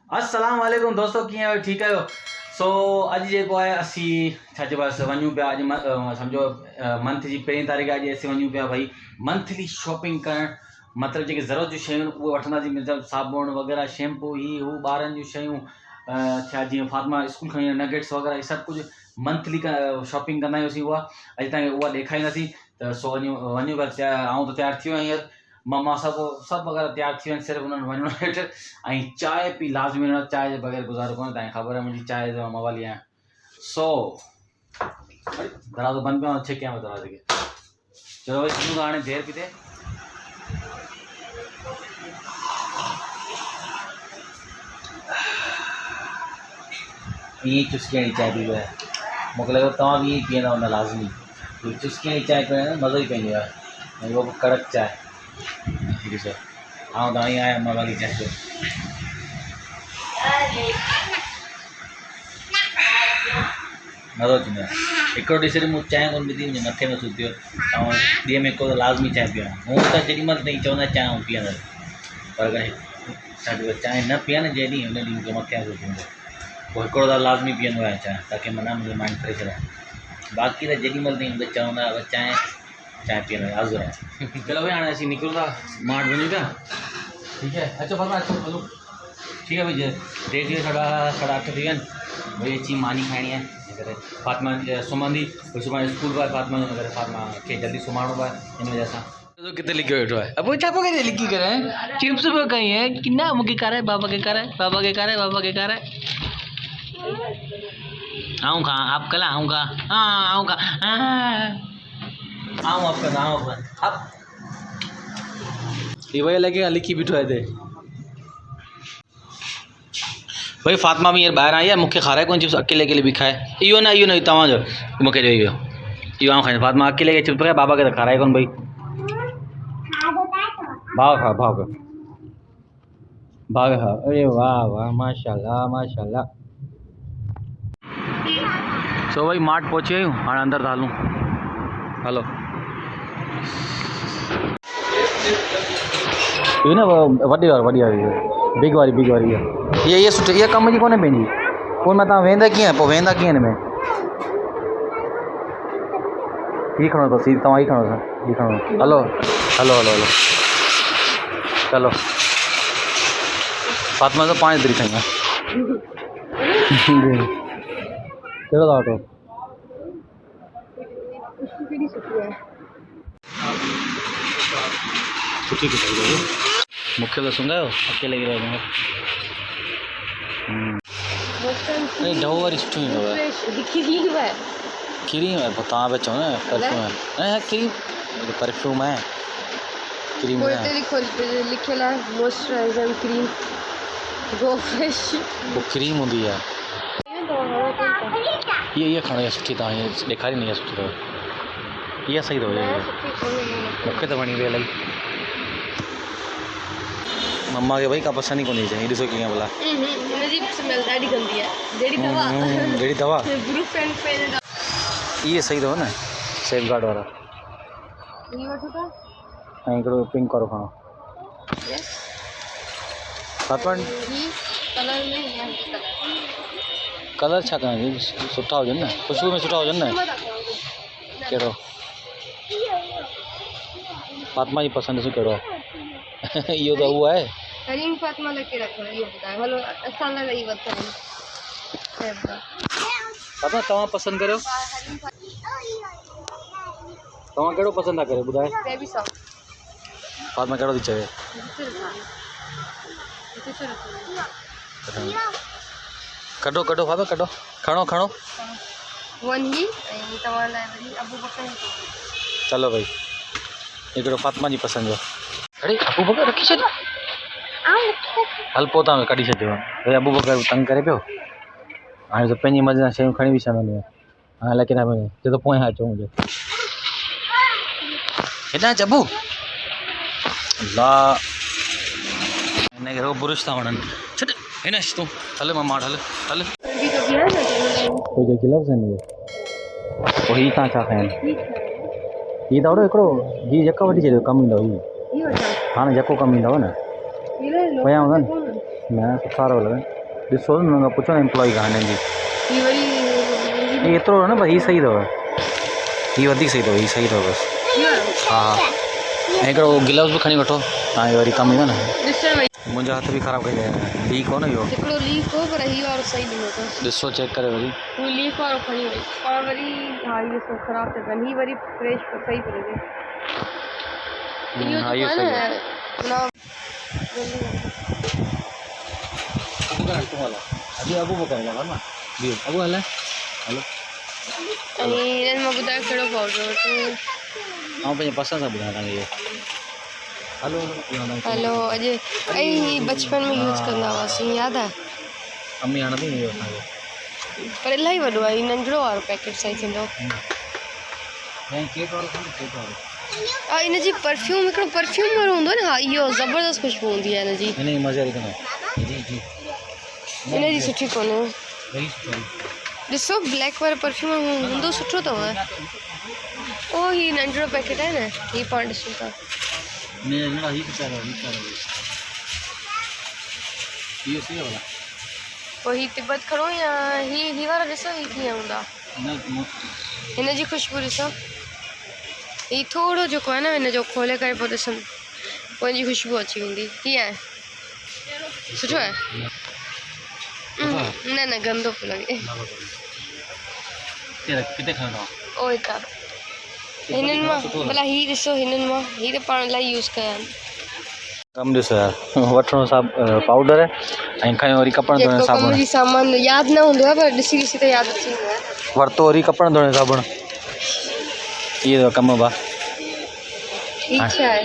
अस्सलाम वालेकुम दोस्तों, कीअं आहियो? ठीकु आहियो? सो अॼु जेको आहे असीं छा चइबो आहे वञूं पिया अॼु सम्झो मंथ जी पहिरीं तारीख़ अॼु असीं वञूं पिया भई मंथली शॉपिंग करणु। मतिलबु जेके ज़रूरत जूं शयूं उहे वठंदासीं, मतिलबु साबुण वग़ैरह, शैम्पू, ही हू ॿारनि जूं शयूं थिया, जीअं फातिमा स्कूल खणी नगेट्स वग़ैरह, इहे सभु कुझु मंथली शॉपिंग कंदा आहियूं असीं। उहा अॼु तव्हांखे उहा ॾेखारींदासीं। त सो वञूं पिया। आउं त तयारु थी वियो आहियां, मम्मा सभु वग़ैरह तयारु थी विया आहिनि, सिर्फ़ु उन्हनि वञिणो हेठि ऐं चांहि पी लाज़मी न, चांहि जे बग़ैर गुज़ारो कोन्हे। तव्हांखे ख़बर आहे मुंहिंजी चांहि जो मवाली आहियां। सो दरवाज़ो बंदि कयो, छिके कयां दरवाज़े खे। चलो भई वञूं था हाणे देरि पई थिए। ईअं चुस्की वारी चांहि पी आहे, मूंखे लॻो तव्हां बि ईअं पीअंदा हूंदा लाज़मी। चुस्की वारी चांहि पीअण में मज़ो ई पंहिंजो आहे, ऐं उहो बि कड़क चांहि। ॾिसो आउं त ईअं आहियां मवाली चांहि जो। मज़ो अची वेंदो आहे। हिकिड़ो ॾिस मूं चांहि कोन पीती, मुंहिंजे मथे में सूर थियो। ऐं ॾींहं में हिकु त लाज़मी चांहि पीअणु। हूअं त जेॾीमहिल ताईं चवंदा चांहि ऐं पीअंदसि, पर अगरि छा चइबो आहे चांहि न पीअण जंहिं ॾींहुं हुन ॾींहुं मूंखे मथे में सूर थींदो। पोइ हिकिड़ो त लाज़मी पीअंदो आहियां चांहि, ताकी माना मुंहिंजो माइंड फ्रेश रहे। बाक़ी त जेॾीमहिल ताईं मूंखे चवंदा चांहि पीअंदो आहे, हाज़ुर आहे। चलो भई हाणे असीं निकिरूं था, मार्ट वञूं था। ठीकु है, अचो फातिमा अचो, हलो। ठीक है भैया, देख लियो, 8:30 थी विया आहिनि। भई अची मानी खाइणी आहे, करे फातिमा सुम्हंदी, वरी सुभाणे स्कूल पर फातिमा जो करे फातिमा खे जल्दी सुम्हारणो पए, इन वजह सां। तो किथे लिखियो वेठो आहे? अब छा पोइ किथे लिखी करे चिप्स पियो कई है कि ना, मूंखे खाराए, बाबा के खाराए, बाबा के खाराए, बाबा के खाराए। आऊँ खा, आप कल आऊँ खा, हाँ आऊँ खा, आऊँ आपका आऊँ अब ये वही लगे लिखी बिठो है दे भाई। फातिमा भी यार ॿाहिरि आई आहे, मूंखे खाराए कोन चिप्स, अकेले अकेले बि खाए। इहो न तव्हांजो, मूंखे ॾियो इहो आउं खाईंदुमि। फातिमा अकेले खे चिप्स खाए, बाबा खे त खाराए कोन भई। भाव खा, भाव खा। अरे वाह वाह, माशाल्लाह माशाल्लाह। सो भाई मार्ट पहुची वियूं, हाणे अंदरि था हलूं। हलो इहो न वॾी वारी बिग वारी इहा सुठी, इहा कम जी कोन्हे पंहिंजी। पोइ मां तव्हां वेंदा कीअं, पोइ वेंदा कीअं हिन में? हीअ खणो अथव, तव्हां हीअ खणो अथव, हीअ खणो। हलो हलो हलो हलो चलो। फातिमा तो पाणी दरी खई आहे। कहिड़ो था वठो? सुठी मूंखे त सुंघायो, अकेले ई रहियो। डव वारी सुठी अथव, क्रीम है। पोइ तव्हां पिया चओ न परफ्यूम है, क्रीम परफ्यूम है, क्रीम है लिखियल आहे मॉइस्चराइजर क्रीम गो फ्रेश, वो क्रीम हूंदी आहे। इहा खणो, इहा सुठी तव्हां हीअ ॾेखारी न, इहा सुठी अथव, इहा सही अथव। मूंखे त वणी वई इलाही। मम्मा खे भई का पसंदि ई कोन्हे चई, ॾिसो कीअं भला हुनजी स्मेल ॾाढी गंदी आहे। जहिड़ी दवा इहे सही अथव न, सेफगार्ड वारा। ऐं हिकिड़ो पिंक वारो खणो। कलर छा करण, सुठा हुजनि न, ख़ुशबू में सुठा हुजनि न। कहिड़ो फातिमा जी पसंदि ॾिसो कहिड़ो आहे। इहो त उहो आहे। करीम फातिमा लाइ कहिड़ा खणो इहो ॿुधायो। हलो असां लाइ इहो वठो। फातिमा तव्हां पसंदि करियो, तव्हां कहिड़ो पसंदि था करियो ॿुधायो। फातिमा कहिड़ो थी चवे? कढो फातिमा कढो, खणो। चलो भाई, हिकिड़ो फातिमा जी पसंदि जो। अरे अबू बकर रखी छॾ, हल पोइ तव्हां कढी छॾियो। भई अबू बकर तंग करे पियो, हाणे त पंहिंजी मर्ज़ी सां शयूं खणी बि सघंदो आहे। हाणे अलाए किथां पियो चए, त पोयां अचो मुंहिंजो हेॾां चबू अल्लाह। हिनखे रुगो बुरुश था वणनि, छॾ हिन तूं हल मां मार, हल कोई जेकी लफ़्ज़ आहिनि इहे। पोइ हीअ तव्हां छा खाइनि? हीअ त वठो हिकिड़ो, हीअ जेको वठी छॾियो, कमु ईंदव। हीअ हाणे जेको कमु ईंदव न, पिया हूंदा न सुठा वारा लॻनि। ॾिसो न पुछो न एम्प्लॉय खां हिननि जी ये वरी हीअ एतिरो न बस हीअ सही अथव हीअ वधीक सही अथव हीअ सही अथव बसि हा ऐं हिकिड़ो ग्लव्स बि खणी वठो तव्हांखे वरी कमु ईंदो न ॾिसण में मुंहिंजा हथ बि ख़राबु कई लीक हो न इहो हिकिड़ो लीक हो पर ही वारो सही ॾिनो अथसि ॾिसो चेक करे वरी हू लीक वारो खणी वई पाण वरी हा इहो सभु ख़राबु थिए ही वरी फ्रेश सही पियो लॻे इहो हा जेको इहो आहे सही न आहे अभी अबू बताए लगा ना जी अबू हले हेलो ऐं हिननि मां ॿुधायो कहिड़ो पाउडर वठूं ऐं पंहिंजे पसंदि सां ॿुधायां तव्हांखे इहो हलो हलो अॼु ऐं बचपन में यूज़ कंदा हुआसीं यादि आहे अम्मी हणंदी हुई असांखे पर इलाही वॾो आहे नंढिड़ो वारो पैकेट सही थींदो ऐं केक वारो खपे केक वारो और हिनजी परफ्यूम हिकिड़ो परफ्यूम वारो हूंदो आहे न हा इहो ज़बरदस्त ख़ुशबू हूंदी आहे हिनजी हिन जी मज़ा कंदो जी जी हिनजी सुठी कोन्हे वही सुठो ॾिसो ब्लैक वारो परफ्यूम हूंदो सुठो अथव ओ हीअ नंढिड़ो पैकेट आहे न हीअ पाण ॾिसूं था नंढड़ा ही सुठा अथव इहो सही वाला पोइ हीअ तिब्बत खणो या हीअ वारा ॾिसो हीअ कीअं हूंदा न हिनजी ख़ुशबू ॾिसो हीअ थोरो जेको आहे न हिनजो खोले करे पोइ ॾिसो पोइ हिनजी ख़ुशबू अची वेंदी कीअं आहे सुठो आहे न न गंदो पियो लॻे किथे खणंदा ओ हितां हिननि मां भला हीअ ॾिसो हिननि मां हीअ त पाण इलाही यूज़ कया आहिनि कमु ॾिसो यार वठिणो पाउडर ऐं खयो वरी कपिड़नि धोइण जेको कम साबुण जी सामान यादि न हूंदो आहे पर ॾिसी ॾिसी त यादि अची वेंदो आहे वरितो वरी कपिड़नि धोइण साबुण इहे अथव कमु बा हीअ छा आहे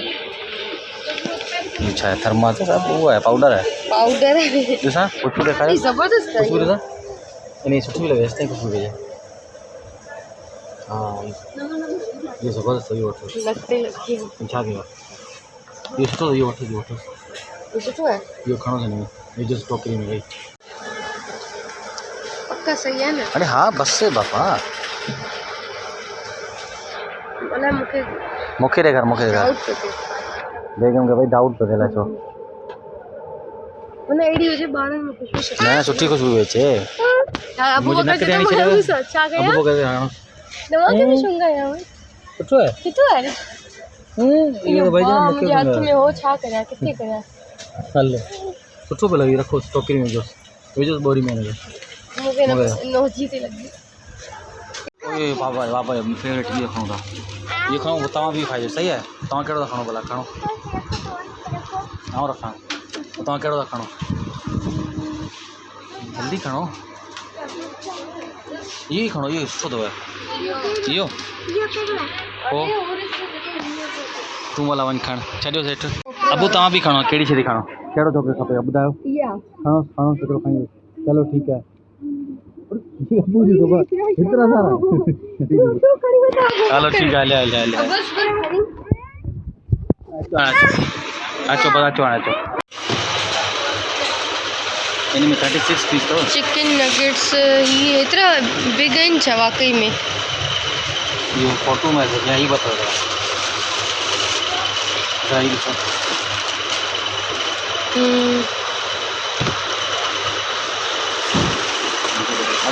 इहो छा आहे थर्मास उहो आहे पाउडर आहे पाउडर आहे ॾिसां ख़ुशबू ॾेखारियो ज़बरदस्त आहे ख़ुशबू ॾिसां इन जी सुठी लॻे तेसिताईं ख़ुशबू ॾिजे हा इहो ज़बरदस्त इहो वठो लॻते लॻी छा कयो इहो सुठो इहो वठो इहो वठो इहो सुठो आहे इहो खणो हिन में विझोसि टोकरी में वई पक्का सही आहे न अरे हाँ बस बापा अलाए मूंखे मूंखे ॾेखार डाउट पियो थिए बेगम खे भई डाउट पियो थिए छो मन अहिड़ी हुजे ॿारनि में ख़ुशबू सुठी न सुठी ख़ुशबू पई अचे हा अबू मुंहिंजे बकर नक ते खे हणी त छॾियो माण्हू छा कयां अबू बकर खे हणो दवा खे बि शुंगायां सुठो आहे किथो आहे इहो त भई मुंहिंजे हथ में हो छा करियां किथे करियां हल सुठो पियो लॻे रखोसि टोकरी में विझोसि बोरी में हिनखे मूंखे नोजी थी लॻी ओए बाबा बाबा फेवरेट इहो खणो था इहो खणो तव्हां बि खाइजो सही आहे तव्हां कहिड़ो था खणो भला खणो आउं रखां तव्हां कहिड़ो था खणो जल्दी खणो इहो ई खणो इहो सुठो अथव इहो पोइ तूं भला वञ खण छॾियो सेठ अबू तव्हां बि खणो कहिड़ी शइ खणो कहिड़ो तोखे खपे ॿुधायो खणो खणो हिकिड़ो खणी चलो ठीकु आहे हेतिरा सारा हलो ठीकु आहे हले अचो बस अचो हाणे अचो इन में 36 पीस अथव चिकन नगेट्स ये एतिरा बिग आहिनि छा वाकई में इहो फोटो में या ही बताओ जरा ही ॾिसो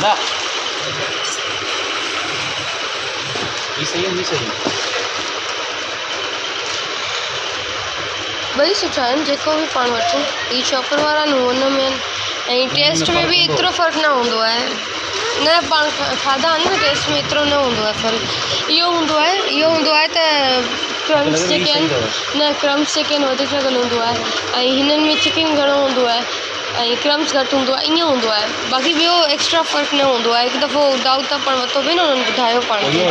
दादा ही सही है ॿई सुठा आहिनि जेको बि पाण वठूं ही चॉपर वारा आहिनि हुन में ऐं टेस्ट में बि एतिरो फ़र्क़ु न हूंदो आहे न पाण खाधा आहिनि न टेस्ट में एतिरो न हूंदो आहे फ़र्क़ु इहो हूंदो आहे त क्रम्स जेके आहिनि न क्रम्स जेके आहिनि वधीक लॻल हूंदो आहे ऐं हिननि में चिकन घणो हूंदो आहे ऐं क्रम्स घटि हूंदो आहे ईअं हूंदो आहे बाक़ी ॿियो एक्स्ट्रा फ़र्क़ु न हूंदो आहे हिकु दफ़ो डाउट त पाण वरितो बि न हुननि ॿुधायो पाण खे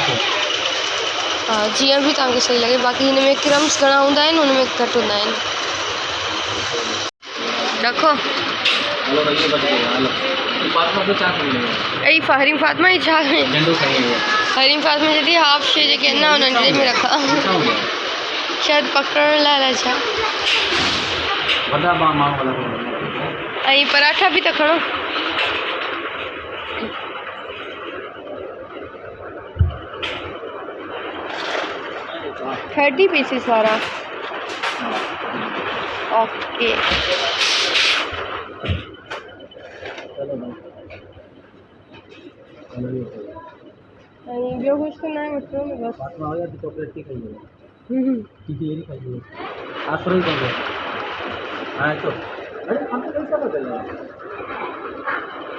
हा जीअं बि तव्हांखे सही लॻे बाक़ी हिन में क्रम्स घणा हूंदा आहिनि हुन में घटि हूंदा आहिनि रखो हरीम फातिमा ई छा हरीम फातिमा जॾहिं हाफ शइ जेके आहिनि न हुन नंढड़े में रखां शायदि पकड़ण लाइ छा ऐं पराठा बि त खणो थर्टी पीसिस वारा ओके ऐं ॿियो कुझु त न आहे वठिणो में बसि। चॉकलेट थी खाई खाई आसरो ही खाई हाँ तो अरे हम तो कैसा बदल रहा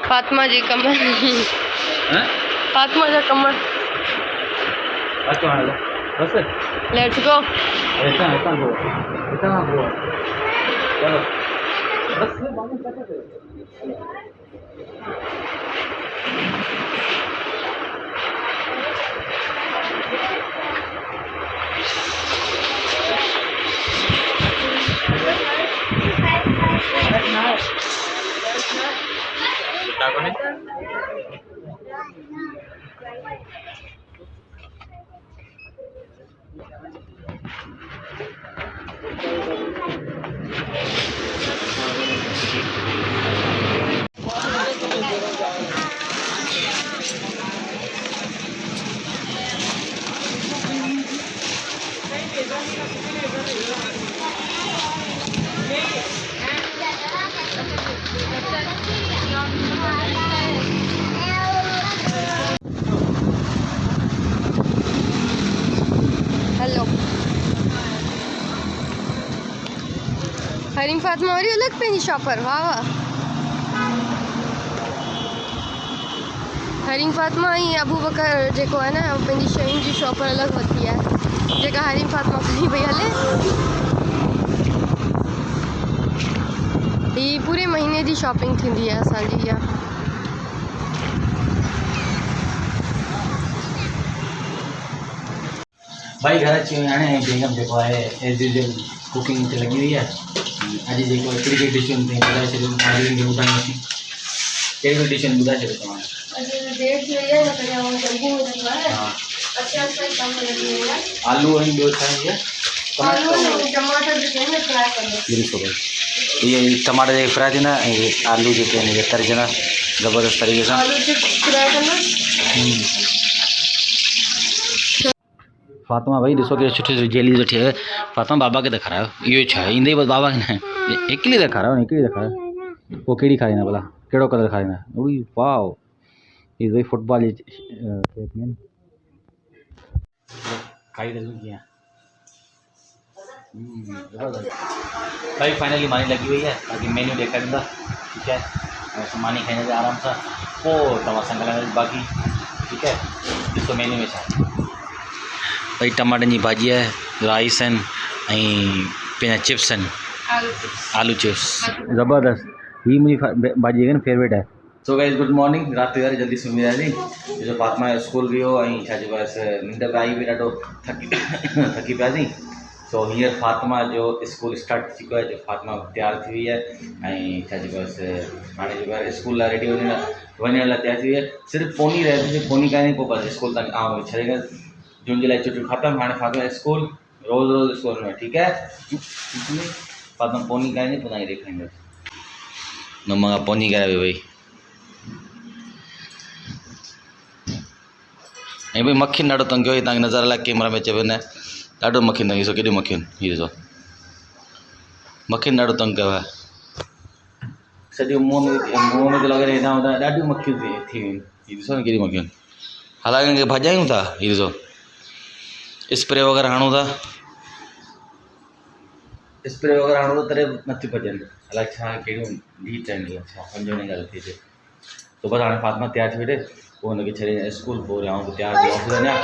फातिमा जी कम हैं फातिमा जा कम अच्छा हालो बस लेट्स गो। ऐसा हो चलो बस बाबू क्या कर हेलो हरीम फातिमा वरी अलॻि पंहिंजी शॉपर वाह वाह। हरीम फातिमा ऐं अबू बकर जेको आहे न पंहिंजी शयुनि जी शॉपर अलॻि वरिती आहे जेका हरीम फातिमा खणी पई हले। ही पूरे महीने जी शॉपिंग थींदी आहे असांजी इहा। भाई घर अची वई हाणे बेगम जेको आहे एज़ यूजुअल कुकिंग ते लॻी वई आहे। अॼु जेको हिकिड़ी कहिड़ी डिशूं ताईं ॿुधाए छॾियो भाॼियुनि खे ॿुधाईंदासीं कहिड़ी कहिड़ी डिशूं ॿुधाए छॾियो तव्हां। आलू आहिनि ॿियो छा आहे इहे टमाटर जेके फ्राई थींदा ऐं आलू जेके आहिनि इहे तरिजंदा ज़बरदस्त तरीक़े सां। फातिमा भाई ॾिसो कि सुठी सुठी जेली सुठी आहे। फातिमा बाबा खे ॾेखारायो इहो छा आहे ईंदे ई बसि बाबा खे न हिकिड़ी ॾेखारायो न हिकिड़ी ॾेखारायो पोइ कहिड़ी खाराईंदा भला कहिड़ो कलर खाराईंदा उई वाओ इहो भई फुटबॉल जी शेप में खाई ॾिसूं कीअं ज़बरदस्त। भाई फाइनली मानी लॻी वई आहे बाक़ी मेन्यू ॾेखारींदा ठीकु आहे ऐं मानी खाईंदासीं आराम सां पोइ तव्हां सां ॻाल्हाईंदासीं बाक़ी ठीकु आहे। ॾिसो मेन्यू में छा भाई टमाटनि जी भाॼी आहे राइस आहिनि ऐं पंहिंजा चिप्स आहिनि आलू चिप्स ज़बरदस्त हीअ मुंहिंजी भाॼी आहे न फेवरेट आहे। सो गाइस गुड मॉर्निंग राति वारी जल्दी सुम्ही वियासीं जो फातिमा स्कूल वियो ऐं छा चइबो आहे निंड बि आई बि ॾाढो थकी पियासीं। सो हींअर फातिमा जो स्कूल स्टार्ट थी चुको आहे जो फातिमा तयारु थी वई आहे ऐं छा चइबो आहे हाणे जेको आहे स्कूल लाइ रेडी वञण लाइ तयारु थी वई आहे। सिर्फ़ु पोनी रहे थी पोनी कान्हे पोइ बसि स्कूल ताईं आउं छॾे करे जून जुलाई छुट्टियूं ख़तमु हाणे फातिमा स्कूल रोज़ स्कूल में ठीकु आहे। फातिमा पोनी कान्हे पोइ तव्हांखे ॾेखारींदसि मम्मा खां पोनी कराए भई ऐं भई मक्खियुनि ॾाढो तंग कयो तव्हांखे नज़र लाइ कैमरा में अचे न ॾाढो मक्खियुनि तंग ॾिसो केॾियूं मक्खियुनि हीअ ॾिसो मक्खियुनि ॾाढो तंग कयो आहे सॼो मुंहं में थो लॻे हेॾां होॾां ॾाढियूं मक्खियूं थी वियूं हीअ ॾिसो न केॾियूं मक्खियुनि हालांकि हिनखे भॼायूं था हीअ ॾिसो स्प्रे वग़ैरह हणूं था स्प्रे वग़ैरह हणूं था तॾहिं नथियूं भॼनि अलाए छा कहिड़ियूं हीट आहिनि छा सम्झ में ॻाल्हि थी अचे। तो बसि हाणे फातिमा तयारु थी वेठे पोइ हुनखे छॾे स्कूल पोइ आउं बि तयारु थी ऑफिस वञा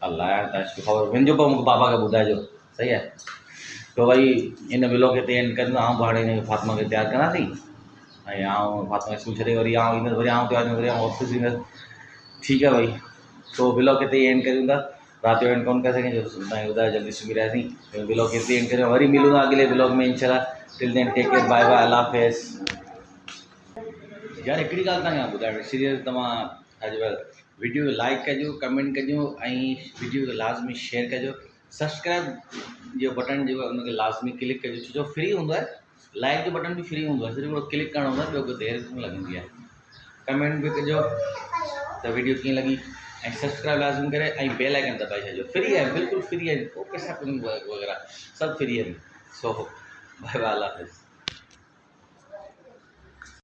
अलाए तव्हां ख़बर वञिजो पोइ मूंखे बाबा खे ॿुधाइजो सही आहे। तो भई इन व्लॉग खे एंड कंदो आउं बि हाणे फातिमा खे तयारु करांसि ऐं आउं फातिमा स्कूल छॾे वरी आउं ईंदुसि वरी आउं तयारु वरी आउं ऑफिस ईंदुसि ठीकु आहे भाई। तो व्लॉग खे एंड कयूं था राति जो एंड कोन करे सघें जो तव्हांखे ॿुधायो जल्दी सुम्ही रहियासीं व्लॉग खे एंड करियो वरी मिलूं था अॻिले व्लॉग में इंशाल्लाह till then take care bye bye अल्लाह हाफ़िज़। यार हिकिड़ी ॻाल्हि तव्हांखे ॿुधाइण सीरियस तव्हां अॼुकल्ह वीडियो खे लाइक कजो कमेंट कजो ऐं वीडियो खे लाज़मी शेयर कजो सब्सक्राइब जो बटन जेको आहे उनखे लाज़मी क्लिक कजो छो जो फ्री हूंदो आहे लाइक जो बटन बि फ्री हूंदो आहे सिर्फ़ु क्लिक करणो हूंदो आहे ॿियो कोई देरि कोन लॻंदी आहे। कमेंट बि कजो त वीडियो कीअं लॻी ऐं सब्सक्राइब लाज़मी करे ऐं बेल आइकन दॿाए छॾिजो फ्री आहे बिल्कुलु फ्री आहे को पैसा कोन वग़ैरह सभु फ्री आहिनि। सो बाय बाय अल्लाह हाफ़िज़।